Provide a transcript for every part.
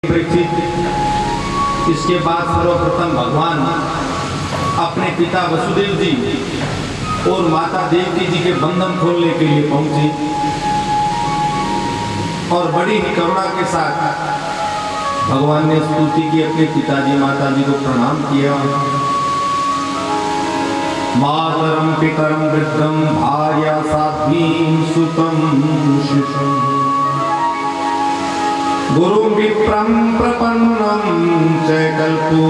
परीक्षित। इसके बाद सर्वप्रथम भगवान अपने पिता वसुदेव जी और माता देवकी जी के बंधन खोलने के लिए पहुंचे और बड़ी ही करुणा के साथ भगवान ने स्तुति की, अपने पिताजी माता जी को प्रणाम किया। मातरम पितरम वृद्धम भार्या साध्वीं सुतम शिशुम गुरुं विप्रं प्रपन्नं च कल्पो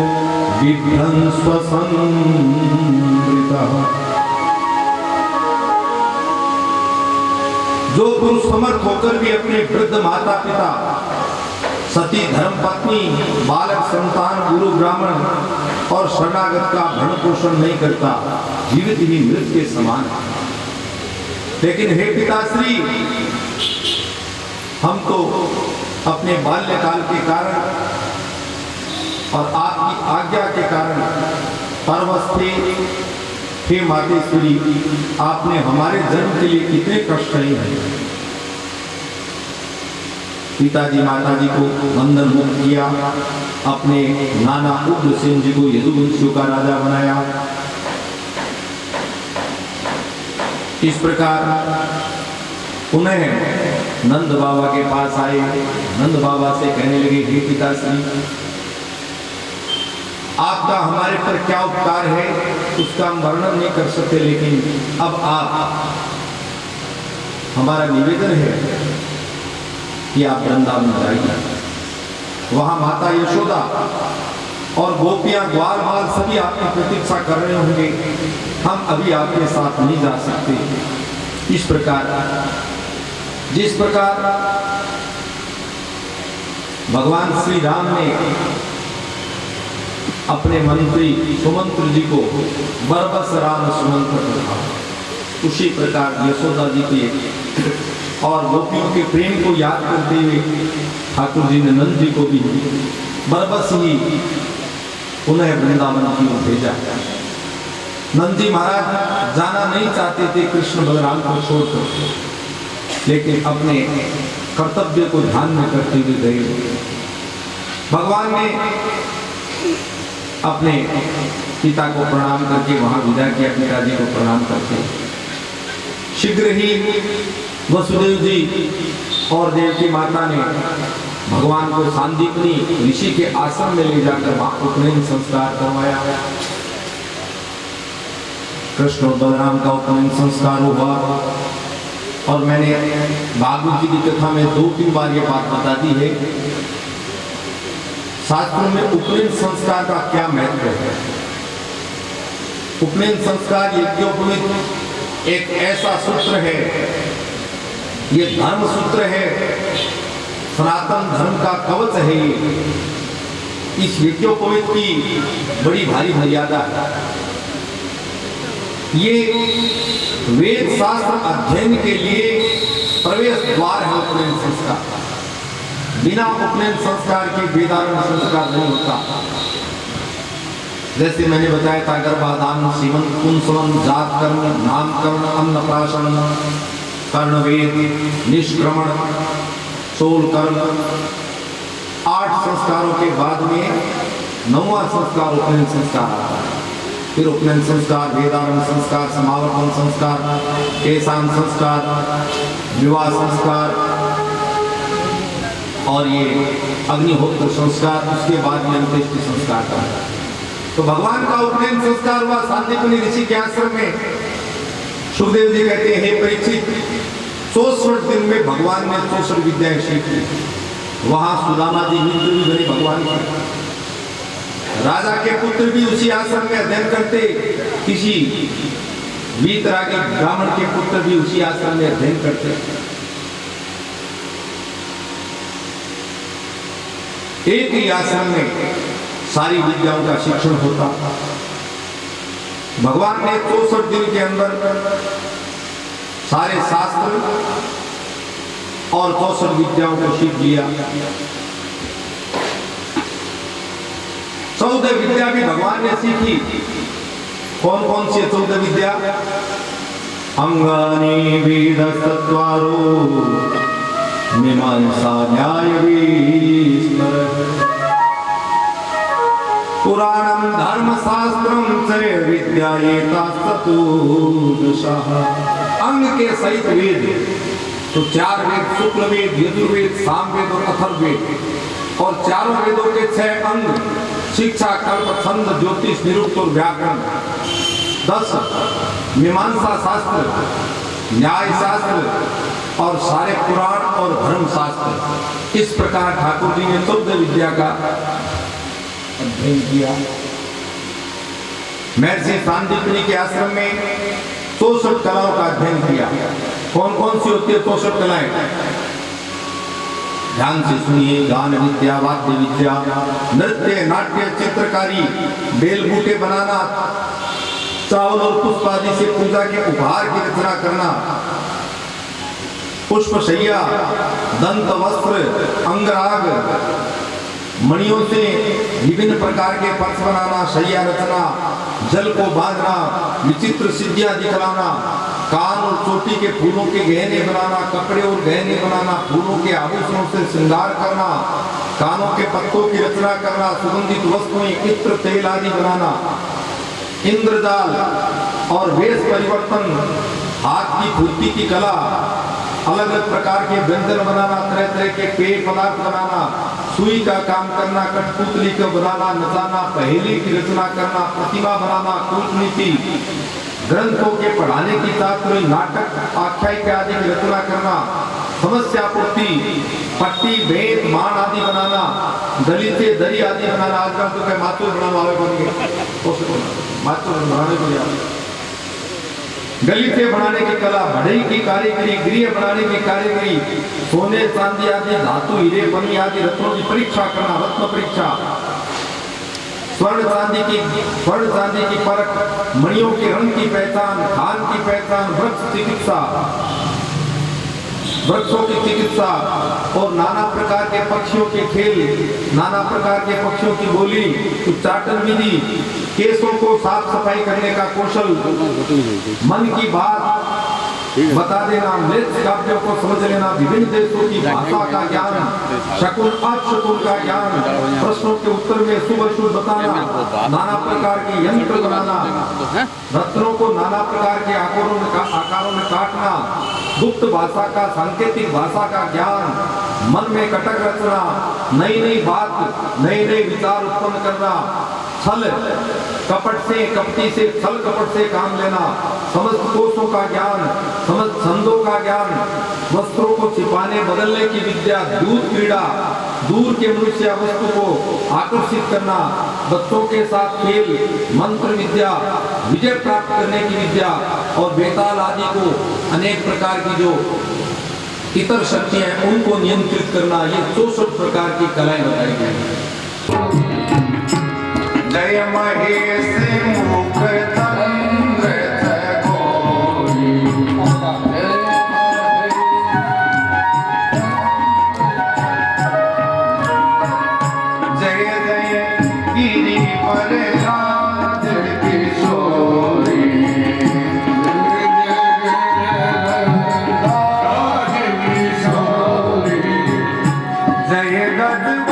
विभ्रंस्व संवृतः। जो पुरुष समर्थ होकर भी अपने वृद्ध माता पिता, सती धर्म पत्नी, बालक संतान, गुरु ब्राह्मण और शरणागत का भरण पोषण नहीं करता, जीवित ही मृत के समान है। लेकिन हे पिताश्री, हम तो अपने बाल्यकाल के कारण और आपकी आज्ञा के कारण परवश थे। हे मातेश्वरी, आपने हमारे जन्म के लिए कितने कष्ट सहे हैं। पिताजी माताजी को बंधन मुक्त किया, अपने नाना उग्रसेन जी को यदुवंशियों का राजा बनाया। इस प्रकार पुनः नंद बाबा के पास आए। नंद बाबा से कहने लगे, हे पिताश्री, आपका हमारे पर क्या उपकार है उसका हम वर्णन नहीं कर सकते, लेकिन अब आप, हमारा निवेदन है कि आप वृंदावन जाइए। वहां माता यशोदा और गोपियां, ग्वाल बाल सभी आपकी प्रतीक्षा कर रहे होंगे। हम अभी आपके साथ नहीं जा सकते। इस प्रकार, जिस प्रकार भगवान श्री राम ने अपने मंत्री सुमंत्र जी को बरबस राम सुमंत्र कहा, उसी प्रकार यशोदा जी के और गोपियों के प्रेम को याद करते हुए ठाकुर जी ने नंद जी को भी बरबस ही पुनः वृंदावन की ओर भेजा। नंद जी महाराज जाना नहीं चाहते थे कृष्ण बलराम को छोड़कर, लेकिन अपने कर्तव्य को ध्यान में करते हुए गए। भगवान ने अपने पिता को प्रणाम करके वहां विदा किया, पिताजी को प्रणाम करके। शीघ्र ही वसुदेव जी और देवकी माता ने भगवान को सांदीपनी ऋषि के आश्रम में ले जाकर वहां उपनयन संस्कार करवाया। कृष्ण और बलराम का उपनयन संस्कार हुआ और मैंने भागवत जी की कथा में 2-3 बार ये बात बता दी है। शास्त्रों में उपनयन संस्कार का क्या महत्व है। उपनयन संस्कार यज्ञोपवीत एक ऐसा सूत्र है, ये धर्म सूत्र है, सनातन धर्म का कवच है। ये इस यज्ञोपवीत की बड़ी भारी मर्यादा है। ये वेद शास्त्र अध्ययन के लिए प्रवेश द्वार है उपनयन संस्कार। बिना उपनयन संस्कार के वेदांत संस्कार नहीं होता। जैसे मैंने बताया था, गर्भाधान, सीमंत, पुंसवन, जात कर्म, नामकरण, अन्नप्राशन, कर्णवेद, निष्क्रमण, सोल कर्म, 8 संस्कारों के बाद में 9वां संस्कार उपनयन संस्कार आता है। फिर उपनयन संस्कार, वेदांत संस्कार, समावर्तन संस्कार, केशान संस्कार, विवाह संस्कार और ये अग्निहोत्र संस्कार, उसके बाद में अंत्येष्टि संस्कार का। तो भगवान का उपनयन संस्कार हुआ सांदीपनी ऋषि के आश्रम में। सुखदेव जी कहते हैं, हे परीक्षित, 64 दिन में भगवान ने 64 विद्याएं सीखी। वहां सुदामा जी मित्र भी बने भगवान के। राजा के पुत्र भी उसी आश्रम में अध्ययन करते। किसी वीतरागी ब्राह्मण के पुत्र भी उसी आश्रम में अध्ययन करते। एक ही आश्रम में सारी विद्याओं का शिक्षण होता। भगवान ने 64 दिन के अंदर सारे शास्त्र और 64 विद्याओं को सीख लिया। 14 विद्या भी भगवान ने सीखी। कौन कौन सी 14 विद्या? अंगानी वेद तत्वारो मीमांसा न्याय विस्मर पुराणं धर्मशास्त्रं च विद्या एतास्तुदशः। अंग के सहित वेद तो 4 वेद, शुक्ल वेद, यजुर्वेद, सामवेद और अथर्ववेद, और चारों वेदों के 6 अंग शिक्षा, कल्प, छंद, ज्योतिष, निरुक्त और व्याकरण। 10 मीमांसा शास्त्र, न्याय शास्त्र और सारे पुराण और धर्म शास्त्र। इस प्रकार ठाकुर जी ने 14 विद्या का अध्ययन किया। महर्षि सांदीपनि के आश्रम में 64 कलाओं का अध्ययन किया। कौन कौन सी होती है 64 कलाएं? ध्यान से सुनिए। गान विद्या, वाद्य विद्या, नृत्य, नाट्य, चित्रकारी, बेल बूटे बनाना, चावल और पुष्प आदि से पूजा के उपहार की रचना करना, पुष्पशैया, दंत वस्त्र, अंगराग, मणियों से विभिन्न प्रकार के पर्स बनाना, शैया रचना, जल को बांधना, विचित्र सिद्धियां दिखलाना, कान और चोटी के फूलों के गहने बनाना, कपड़े और गहने बनाना, फूलों के आभूषणों से श्रृंगार करना, कानों के पत्तों की रचना करना, सुगंधित वस्तुएं, इत्र, तेल आदि बनाना, इंद्रजाल और वेश परिवर्तन, हाथ की फूर्ति की कला, अलग अलग प्रकार के व्यंजन बनाना, तरह तरह के पेय पदार्थ बनाना, सुई का काम करना, कठपुतली को बनाना, नचाना, पहेली की रचना करना, प्रतिमा बनाना, कूटनीति, ग्रंथों के पढ़ाने की चातुरी, नाटक, आख्यायिका आदि की रचना करना, समस्या पूर्ति, पट्टी, भेद, मान आदि बनाना, दलित दरी आदि बनाना। आजकल तो क्या माचुर बनाना वाले बन गए, माचुर बनाने को याद, गलीचे बनाने की कला, बढ़ई की कारीगरी, गृह बनाने की कारीगरी, सोने चांदी आदि धातु, हीरे, बनी आदि रत्नों की परीक्षा करना, रत्न परीक्षा, स्वर्ण चांदी की परख, मणियों के रंग की पहचान, खान की पहचान, वृक्ष चिकित्सा, वृक्षों की चिकित्सा और नाना प्रकार के पक्षियों के खेल, नाना प्रकार के पक्षियों की बोली, उच्चाटन विधि, केसों को साफ सफाई करने का कौशल, मन की बात बता देना, नृत्य काव्यों को समझ लेना, विभिन्न देशों की भाषा का ज्ञान, शकुन अपशकुन का ज्ञान, प्रश्नों के उत्तर में शुभ अशुभ बताना, नाना प्रकार के यंत्र बनाना, रत्नों को नाना प्रकार के आकारों में काटना, गुप्त भाषा का, सांकेतिक भाषा का ज्ञान, मन में कटक रचना, नई नई बात, नए नए विचार उत्पन्न करना, छल कपट से, कपटी से, छल कपट से काम लेना, समस्त कोषों का ज्ञान, समस्त छंदों का ज्ञान, वस्त्रों को छिपाने बदलने की विद्या, दूध क्रीड़ा, दूर के मनुष्य वस्तु को आकर्षित करना, बच्चों के साथ खेल, मंत्र विद्या, विजय प्राप्त करने की विद्या और बेताल आदि को अनेक प्रकार की जो इतर शक्तियां हैं उनको नियंत्रित करना, ये 64 प्रकार की कलाएं बताई गई हैं। जय महेश मुख तंग जय गौरी, जय जय गिरि पर राज किशोरी, जय गजवदन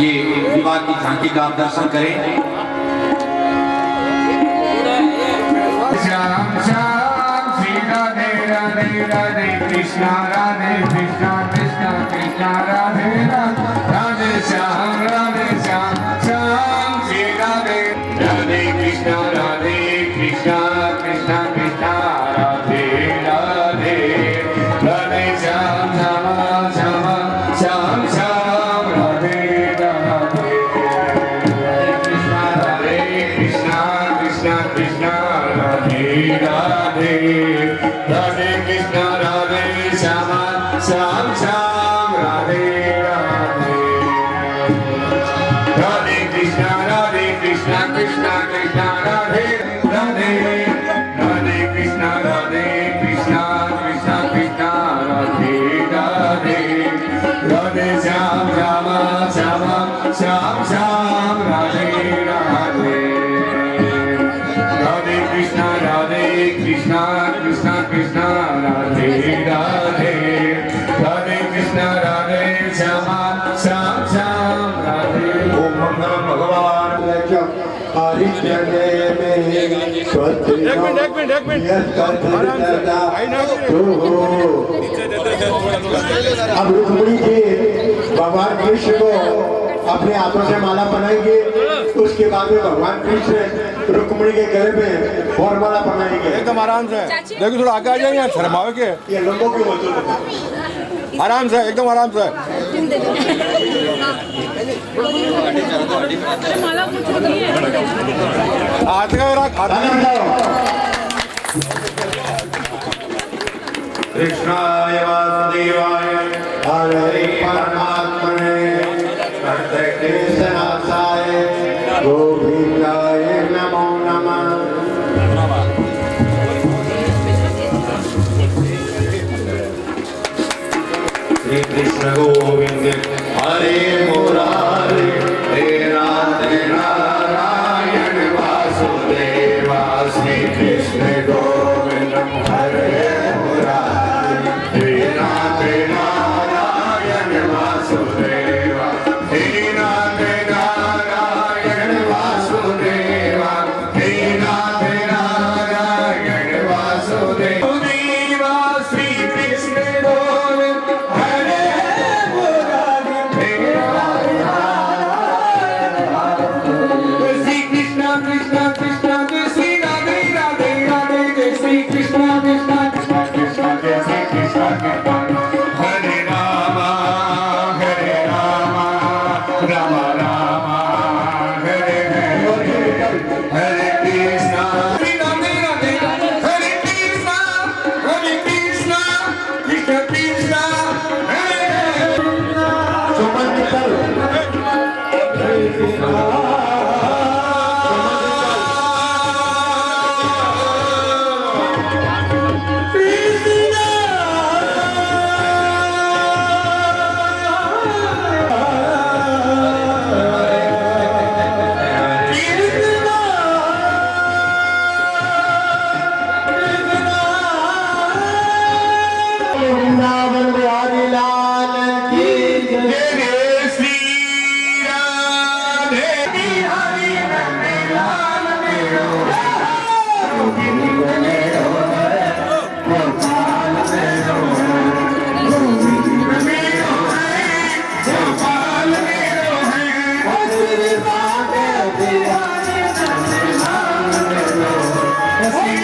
ये विवाह की झांकी का आप दर्शन करें। श्याम श्याम श्री राधे राधे राधे कृष्णा कृष्णा कृष्णा कृष्णा राधे राधे श्याम श्याम श्री राधे राधे कृष्णा कृष्णा कृष्णा राधे राधे राधे श्याम श्याम राधे राधे कृष्णा कृष्णा कृष्णा राधे राधे राधे कृष्णा राधे श्याम राधे राधे राधे कृष्णा कृष्णा कृष्णा राधे राधे राधे कृष्णा कृष्णा कृष्णा राधे राधे राधे श्याम राधे राधे राधे कृष्णा कृष्णा कृष्णा राधे राधे राधे कृष्णा राधे श्याम राधे। ओम मंगलम भगवान एक मिनट अब रुक्मिणी जी भगवान कृष्ण को अपने हाथों से माला पहनाएंगे, उसके बाद में भगवान कृष्ण रुक्मिणी के गले में और माला पहनाएंगे। एकदम आराम से देखो, थोड़ा आगे आ जाए यार, शर्मावे के ये लोगों की मौजूद है। आराम से, एकदम आराम से। हाथ का रख, कृष्णाय वासुदेवाय हरे परमात्मने कृष्णनाथाय गोविंदाय नमो नमः। श्री कृष्ण गोविंद हरे मुरारे हे राधे नारायण वासुदेवा। श्री कृष्ण गोविंद हरे मुरारे हे राधे नारायण वासुदेवा। हे राधे नारायण वासुदेवा। हे राधे नारायण वासुदेवा। श्री कृष्ण गोविंद हरे मुरारे श्री कृष्ण कृष्ण कृष्ण श्री राधे राधे राधे जय श्री कृष्ण कृष्ण कृष्ण कृष्ण जय श्री कृष्ण कृष्ण हरे राम राम राम हरे हरे हरे कृष्ण श्री राधे राधे हरे कृष्ण कृष्ण कृष्ण हरे सुमन मित्तल वृंदावन बिहारी लाल की जय। जय श्री राधे बिहारी नंद लाल मेरो गोविंद मेरो है गोपाल मेरो गोविंद मेरो है गोपाल मेरो है श्री राधे बिहारी नंद लाल मेरो श्री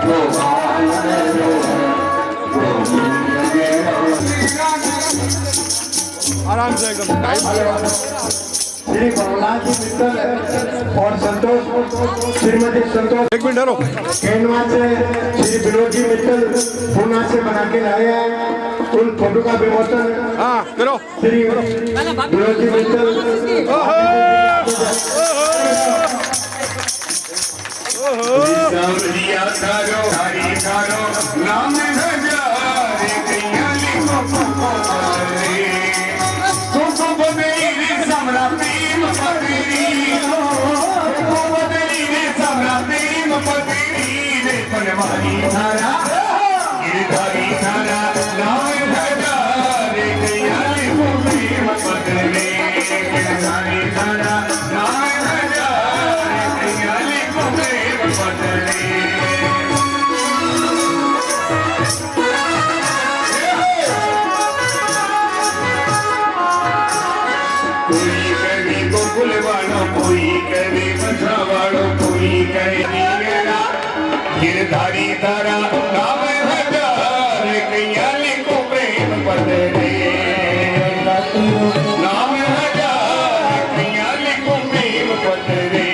गोपाल मेरो आराम से एकदम। श्री प्रहलाद जी मित्तल और संतोष श्रीमती संतोष एक मिनट ठहरो। कैनवा से श्री विनोद जी मित्तल पूना से बना के लाए हैं। उन फोटो का विमोचन हाँ करो। श्री विनोद जी मित्तल सावरिया करो हरि करो नाम हजारे कैया लिखो पपरे कोको बदेरी समरा प्रेम पतेरी कोको बदेरी समरा प्रेम पतेरी रे पनवारी धारा गिरधारी धारा नाम हजारे कैया लिखो प्रेम पतेरी गिरधारी तारा नाम हजार कैया लिखो प्रेम पतरे नाम हजार कैया लिखो प्रेम पतरे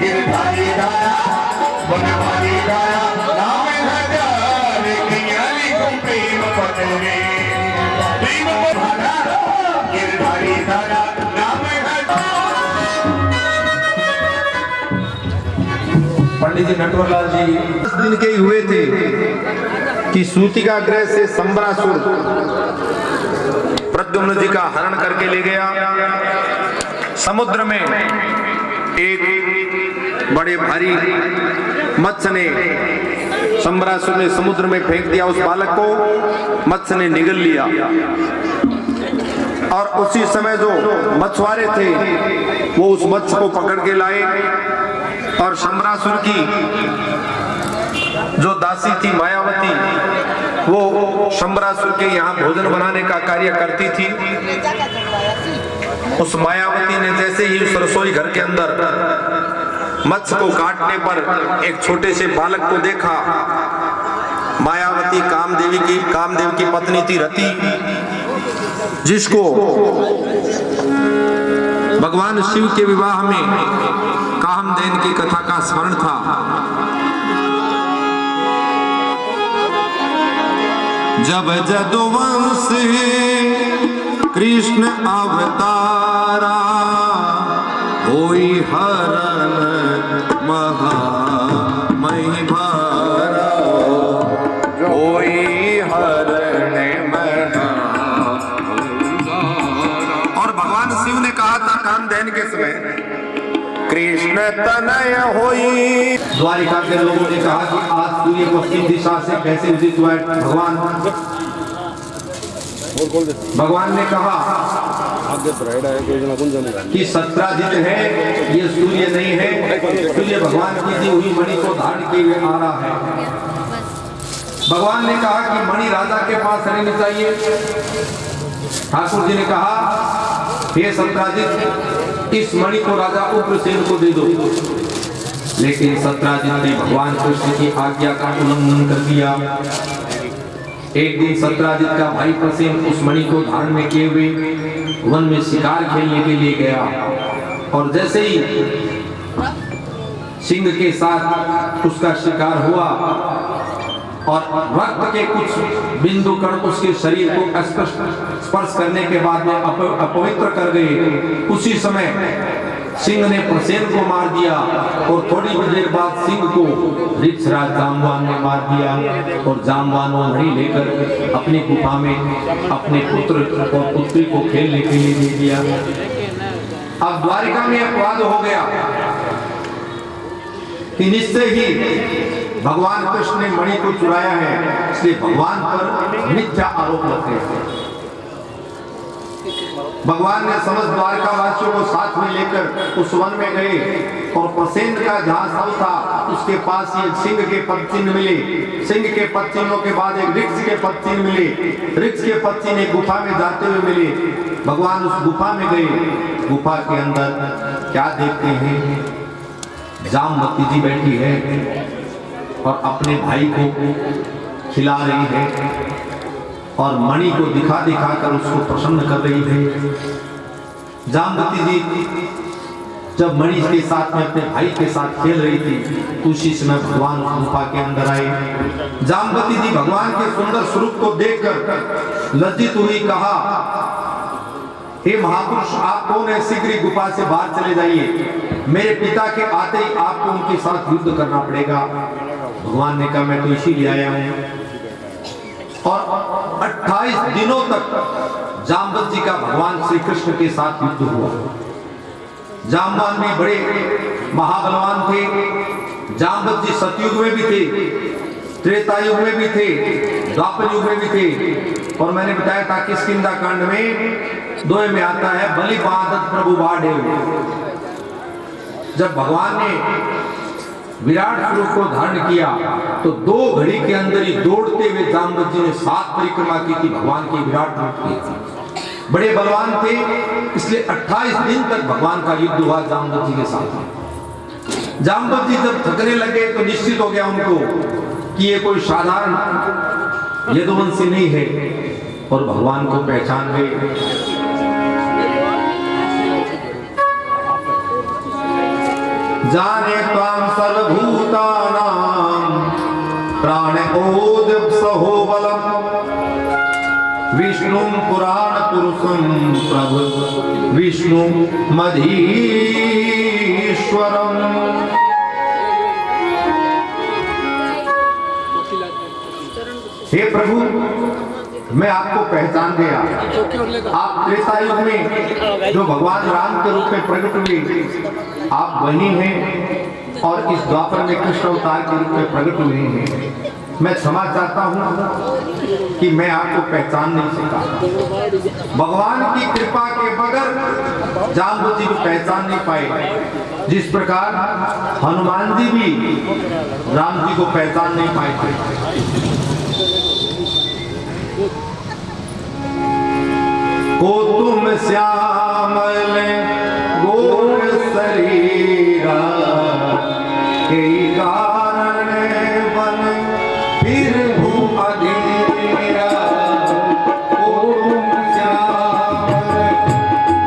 गिरधारी तारा बनवारी तारा नाम हजार कैया लिखो प्रेम पतरे प्रेम पतरा गिरधारी तारा नाम पंडित जी नटवरलाल जी 10 दिन के ही हुए थे कि सूतिका ग्रह से संबरासुर प्रद्युम्न जी का हरण करके ले गया। समुद्र में एक बड़े भारी मत्स्य ने संबरासुर ने समुद्र में फेंक दिया उस बालक को, मत्स्य ने निगल लिया। और उसी समय जो मछुआरे थे वो उस मत्स्य को पकड़ के लाए और संबरासुर की जो दासी थी मायावती, वो संबरासुर के यहाँ भोजन बनाने का कार्य करती थी। उस मायावती ने जैसे ही उस रसोई घर के अंदर मत्स्य को काटने पर एक छोटे से बालक को देखा, मायावती कामदेव की पत्नी थी रति, जिसको भगवान शिव के विवाह में कामदेव की कथा का स्मरण था। जब जदुवंश कृष्ण अवतारा होई हरण महामहि भारा होई हरण महा। और भगवान शिव ने कहा था कामधेनु के समय कृष्ण तनय होई। द्वारिका के लोगों ने कहा कि आज सूर्य पश्चिम दिशा से कैसे उदित हुआ है। भगवान ने कहा कि सत्राजित है, ये सूर्य नहीं है, सूर्य भगवान की दी हुई मणि को धारण किए हुए आ रहा है। भगवान ने कहा कि मणि राजा के पास रहनी चाहिए। ठाकुर जी ने कहा हे सत्राजित, इस मणि को राजा उग्रसेन को दे दो। लेकिन सत्राजित ने भगवान कृष्ण की आज्ञा का उल्लंघन कर दिया। एक दिन सत्राजित का भाई प्रसेन उस मणि को धारण में किए हुए वन में शिकार खेलने के लिए गया और जैसे ही सिंह के साथ उसका शिकार हुआ और रक्त के कुछ बिंदु कण उसके शरीर को स्पर्श करने के बाद में अपवित्र कर गए, उसी समय सिंह ने प्रसेन को मार दिया और थोड़ी देर बाद सिंह को ऋक्षराज जाम्बवान ने मार दिया और जाम्बवान वो मणि लेकर अपनी गुफा में अपने पुत्र और पुत्री को खेलने के लिए दे दिया। अब द्वारिका में अपवाद हो गया कि निश्चय ही भगवान कृष्ण ने मणि को चुराया है, इसलिए भगवान पर मिथ्या आरोप लगते हैं। भगवान ने समस्त द्वारका वासियों को साथ में लेकर उस वन में गए और प्रसेन का जहां स्थल था उसके पास ये सिंह के पदचिन्ह मिले। सिंह के पदचिन्हों के बाद एक वृक्ष के पदचिन्ह मिले। वृक्ष के पदचिन्ह एक गुफा में जाते हुए मिले। भगवान उस गुफा में गए। गुफा के अंदर क्या देखते हैं, जामवती जी बैठी है और अपने भाई को खिला रही है और मणि को दिखा दिखा कर उसको प्रसन्न कर रही थी। जामवती जी जब मणि के साथ में अपने भाई के साथ खेल रही थी, उसी समय भगवान गुफा के अंदर आए। जामवती जी भगवान के सुंदर स्वरूप को देखकर लज्जित हुई, कहा हे महापुरुष, आप कौन है? शीघ्र गुफा से बाहर चले जाइए, मेरे पिता के आते ही आपको उनके साथ युद्ध करना पड़ेगा। भगवान ने कहा मैं तो इसीलिए आया हूं। और 28 दिनों तक जाम्बवत जी का भगवान श्री कृष्ण के साथ युद्ध हुआ। जाम्बवान भी बड़े महाबलवान थे। जाम्बवत जी सतयुग में भी थे, त्रेता युग में भी थे, द्वापर युग में भी थे। और मैंने बताया था किष्किंधा कांड में 2 में आता है, बलि बाधत प्रभु बाढ़े। जब भगवान ने विराट स्वरूप को धारण किया तो 2 घड़ी के अंदर ही दौड़ते हुए जाम्बवत जी ने 7 परिक्रमा की थी, भगवान की विराट रूप की थी। बड़े बलवान थे, इसलिए 28 दिन तक भगवान का युद्ध हुआ जाम्बवत जी के साथ। जाम्बवत जी जब थकने लगे तो निश्चित हो गया उनको कि ये कोई साधारण यदुवंशी नहीं है और भगवान को पहचान गए। जाने त्वां सर्वभूतानां प्राणोदय सहो बलम विष्णु पुराण पुरुषम प्रभु विष्णु मधीश्वरम। हे प्रभु, मैं आपको पहचान गया। आप त्रेता युग में जो भगवान राम के रूप में प्रकट हुए, आप वही हैं और इस द्वापर में कृष्ण अवतार के रूप में प्रकट हुए हैं। मैं क्षमा चाहता हूं कि मैं आपको पहचान नहीं सका। भगवान की कृपा के बगैर जाम्बवत जी को पहचान नहीं पाए। जिस प्रकार हनुमान जी भी राम जी को पहचान नहीं पाए थे। को तुम श्यामल गोर शरीरा के कारण बन फिर हूँ अधीरा। को तुम श्यामल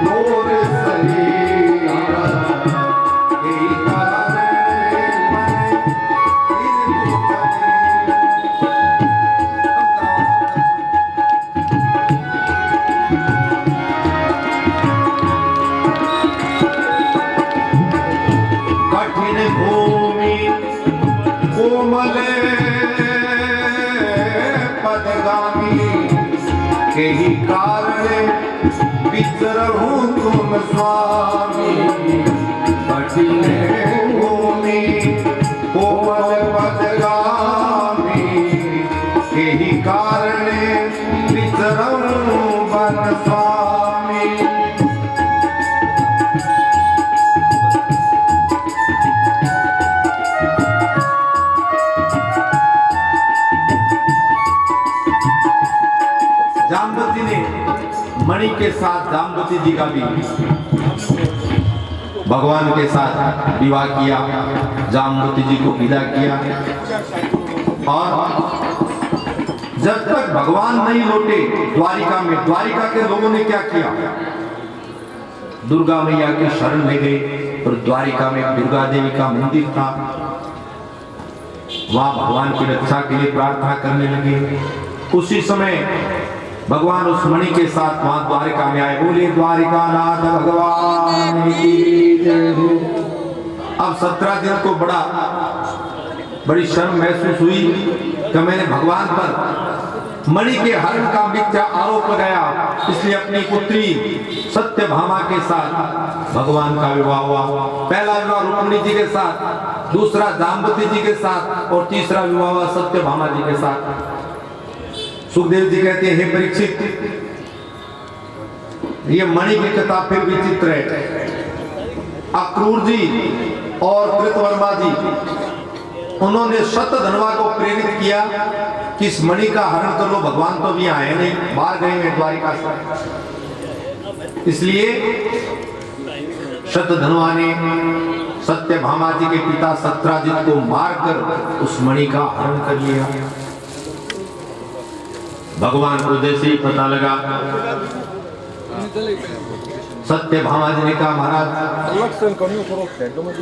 गोर शरीरा के कारण बन फिर हूँ भूमि कोमल पदगामी के ही कारण विचरहु तुम स्वामी। कठिन भूमि कोमल पदगामी के ही कारण विचरहु वन स्वामी। जाम्बवत जी ने मणि के साथ जाम्बवती जी का भी भगवान के साथ विवाह किया, जाम्बवती जी को विदा किया। और जब तक भगवान नहीं लौटे द्वारिका में, द्वारिका के लोगों ने क्या किया? दुर्गा मैया के शरण ले गए और द्वारिका में दुर्गा देवी का मंदिर था, वहां भगवान की रक्षा के लिए प्रार्थना करने लगे। उसी समय भगवान उस मणि के साथ वहां द्वारिका में आए। बोले द्वारिका नाथ भगवान की जय हो। अब 17 दिन को बड़ी शर्म महसूस हुई कि मैंने भगवान पर मणि के हरण का मिथ्या आरोप लगाया, इसलिए अपनी पुत्री सत्यभामा के साथ भगवान का विवाह हुआ। पहला विवाह रुक्मिणी जी के साथ, दूसरा जाम्बवती जी के साथ और तीसरा विवाह हुआ सत्यभामा जी के साथ। सुखदेव जी कहते हैं, हे परीक्षित, ये मणि की कथा फिर विचित्र है। अक्रूर जी और कृतवर्मा जी, उन्होंने शतधन्वा को प्रेरित किया कि इस मणि का हरण कर लो। भगवान तो भी आए नहीं, बाहर गए हैं द्वारिका से। इसलिए शतधन्वा ने सत्यभामा जी के पिता सत्राजित को मारकर उस मणि का हरण कर लिया। भगवान को जैसे ही पता लगा, सत्यभामा जी ने कहा, महाराज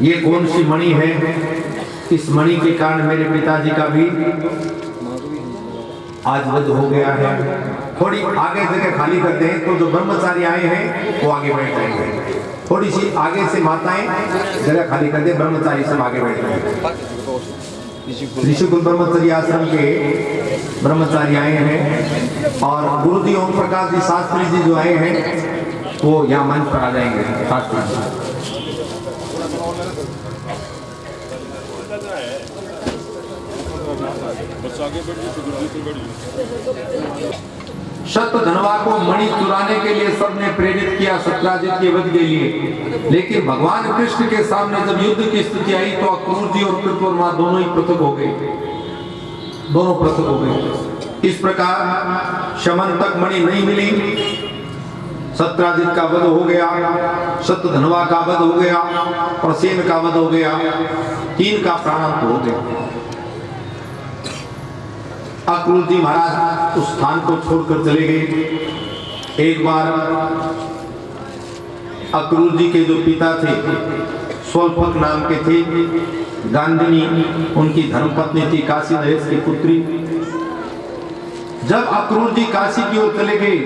ये कौन सी मणि है? इस मणि के कारण मेरे पिताजी का भी आज वध हो गया है। थोड़ी आगे जगह खाली करते हैं तो जो ब्रह्मचारी आए हैं वो आगे बैठ जाएंगे। थोड़ी सी आगे से माताएं जगह खाली कर दे, ब्रह्मचारी सब आगे बैठ जाएंगे। ऋषिकुल ब्रह्मचर्य आश्रम के ब्रह्मचारी आए हैं और गुरुजी ओम प्रकाश जी शास्त्री जी जो आए हैं वो यहाँ मंच पर आ जाएंगे। शास्त्री जी शतधन्वा को मणि चुराने के लिए सबने प्रेरित किया सत्राजित के वध के लिए, लेकिन भगवान कृष्ण के सामने जब युद्ध की स्थिति आई तो अक्रूर जी और कृतवर्मा दोनों ही पृथक हो गए, दोनों पृथक हो गए। इस प्रकार शमन तक मणि नहीं मिली। सत्राजित का वध हो गया, शतधनवा का वध हो गया, प्रसेन का वध हो गया, 3 का प्राणांत हो गया। अक्रूर जी महाराज उस स्थान को छोड़कर चले गए। एक बार अक्रूर जी के जो पिता थे स्वल्पक नाम के थे, गांधिनी उनकी धर्मपत्नी थी, काशी नरेश की पुत्री। जब अक्रूर जी काशी की ओर चले गए,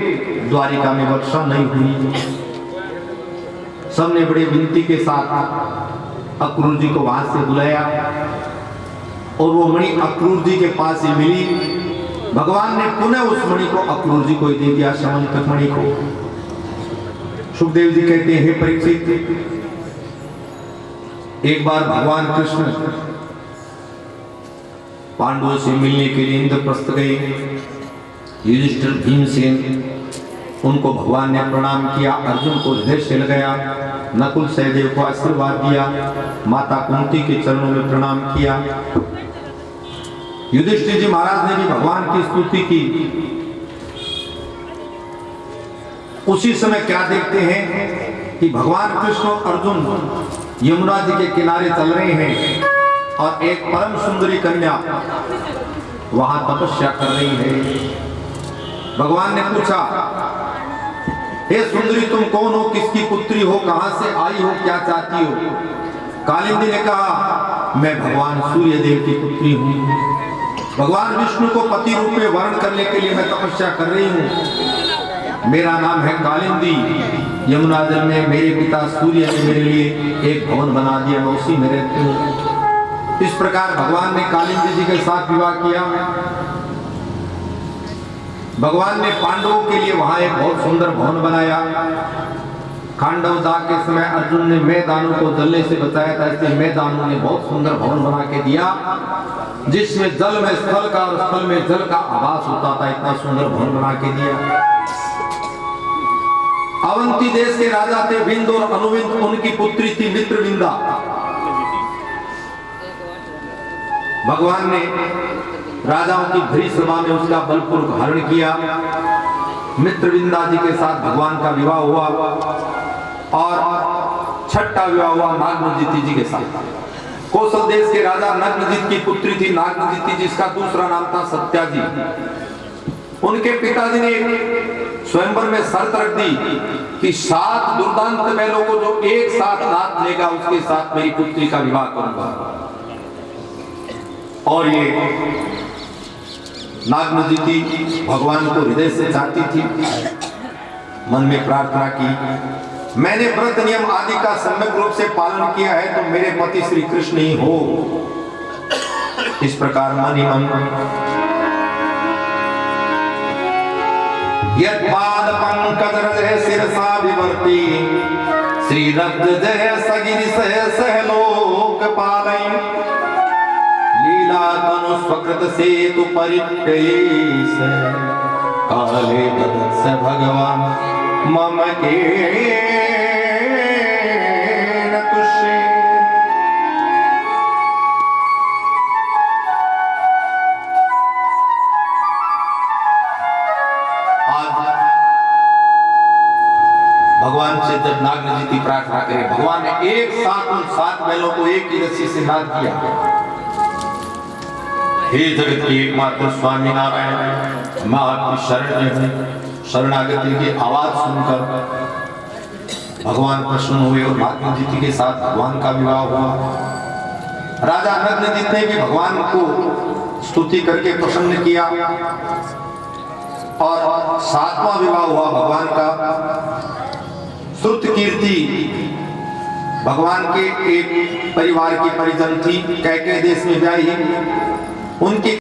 द्वारिका में वर्षा नहीं हुई। सबने बड़े विनती के साथ अक्रूर जी को वहां से बुलाया और वो मणि अक्रूर जी के पास ही मिली। भगवान ने पुनः उस मणि को अक्रूर जी को दे दिया, समंतक मणि को। सुखदेव जी कहते हैं, हे परीक्षित, एक बार भगवान कृष्ण पांडवों से मिलने के लिए इंद्रप्रस्थ गए। युधिष्ठिर, भीमसेन, उनको भगवान ने प्रणाम किया। अर्जुन को हृदय से लगाया, नकुल सहदेव को आशीर्वाद दिया, माता कुंती के चरणों में प्रणाम किया। युधिष्ठिर जी महाराज ने भी भगवान की स्तुति की। उसी समय क्या देखते हैं कि भगवान कृष्ण और अर्जुन यमुना जी के किनारे चल रहे हैं और एक परम सुंदरी कन्या वहां तपस्या कर रही है। भगवान ने पूछा, हे सुंदरी, तुम कौन हो, किसकी पुत्री हो, कहां से आई हो, क्या चाहती हो? कालिंदी ने कहा, मैं भगवान सूर्य देव की पुत्री हूं। भगवान विष्णु को पति रूप में वर्ण करने के लिए मैं तपस्या कर रही हूं। मेरा नाम है कालिंदी। यमुना जल में मेरे पिता सूर्य ने मेरे लिए एक भवन बना दिया, मैं उसी में रहती हूं। इस प्रकार भगवान ने कालिंदी जी के साथ विवाह किया। भगवान ने पांडवों के लिए वहां एक बहुत सुंदर भवन बनाया। खांडव दाग के समय अर्जुन ने मैदानों को जलने से बचाया था, इसलिए मैदानों ने बहुत सुंदर भवन बना के दिया, जिसमें जल में स्थल का और स्थल में जल का आभास होता था। इतना सुंदर भवन बना के दिया। अवंती देश के राजा थे विंद और अनुविंद, उनकी पुत्री थी मित्रविंदा। भगवान ने राजाओं की भरी सभा में उसका बलपूर्वक हरण किया। मित्रविंदा जी के साथ भगवान का विवाह हुआ और छठा विवाह हुआ नागनजिति जी के साथ। कौशल देश के राजा नग्नजित की पुत्री थी नागनजिति, जिसका दूसरा नाम था सत्याजी। उनके पिताजी ने स्वयंवर में शर्त रख दी कि 7 दुर्दांत बैलों को जो एक साथ नाथ लेगा, उसके साथ मेरी पुत्री का विवाह करूंगा। और ये नागनजिति भगवान को हृदय से चाहती थी, मन में प्रार्थना की, मैंने व्रत नियम आदि का सम्यक रूप से पालन किया है तो मेरे पति श्री कृष्ण ही हो। इस प्रकार मन ही मन यत्पाद पंकज हृदय शिरसा विवर्ती श्री रक्त जय सगिरि सह सहलोक पालय लीला तनु स्वकृत सेतु परित्ययेस काले ददत्स भगवान मम के तुष्य। भगवान से जब नागनजिति प्रार्थना करे, भगवान ने एक साथ उन 7 बैलों को एक ही रस्सी से नाद किया। हे जगत के एकमात्र स्वामी नारायण, मैं आपकी शरण में हूं। शरणागति की आवाज सुनकर भगवान प्रसन्न हुए और नागनजिति के साथ भगवान का विवाह हुआ। राजा नग्नजित ने भी भगवान को स्तुति करके प्रसन्न किया और 7वां विवाह हुआ भगवान का। श्रुत कीर्ति भगवान के एक परिवार की परिजन थी, कैकेय देश में ब्याही। उनकी